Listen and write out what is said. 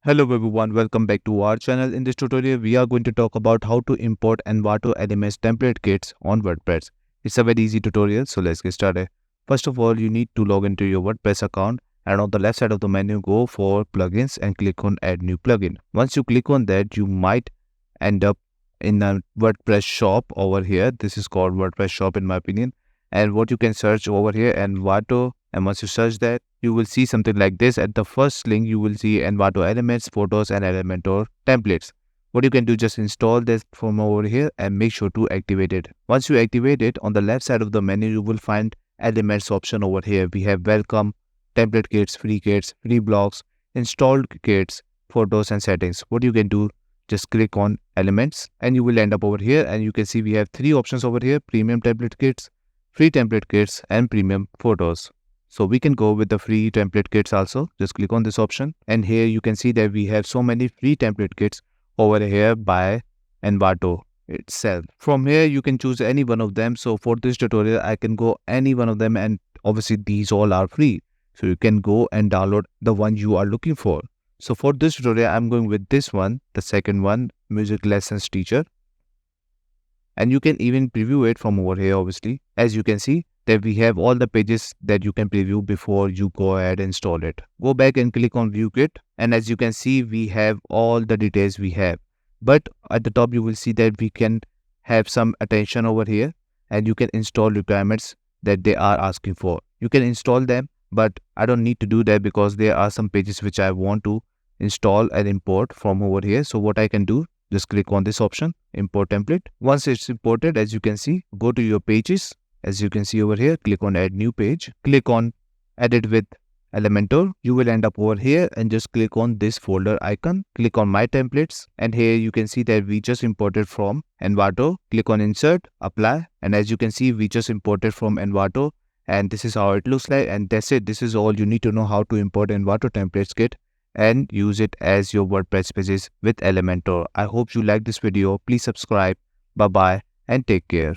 Hello everyone, welcome back to our channel. In this tutorial, we are going to talk about how to import Envato Elements template kits on WordPress. It's a very easy tutorial, so let's get started. First of all, you need to log into your WordPress account, and on the left side of the menu, go for plugins and click on add new plugin. Once you click on that, you might end up in a WordPress shop over here. This is called WordPress shop in my opinion. And what you can search over here, Envato, and once you search that, you will see something like this. At the first link, you will see Envato Elements, Photos, and Elementor templates. What you can do, just install this from over here and make sure to activate it. Once you activate it, on the left side of the menu, you will find Elements option over here. We have welcome, template kits, free blocks, installed kits, photos, and settings. What you can do, just click on Elements and you will end up over here, and you can see we have three options over here: premium template kits, free template kits, and premium photos. So we can go with the free template kits also. Just click on this option, and here you can see that we have so many free template kits over here by Envato itself. From here you can choose any one of them. So for this tutorial I can go any one of them, and obviously these all are free. So you can go and download the one you are looking for. So for this tutorial I'm going with this one, the second one, Music Lessons Teacher. And you can even preview it from over here. Obviously, as you can see that we have all the pages that you can preview before you go ahead and install it. Go back and click on View Kit, and as you can see we have all the details we have. But at the top you will see that we can have some attention over here, and you can install requirements that they are asking for. You can install them, but I don't need to do that because there are some pages which I want to install and import from over here. So what I can do, just click on this option, import template. Once it's imported, as you can see, go to your pages. As you can see over here, click on add new page, click on edit with Elementor. You will end up over here and just click on this folder icon, click on my templates, and here you can see that we just imported from Envato. Click on insert, apply, and as you can see we just imported from Envato, and this is how it looks like. And that's it. This is all you need to know how to import Envato templates kit and use it as your WordPress pages with Elementor. I hope you like this video. Please subscribe. Bye bye and take care.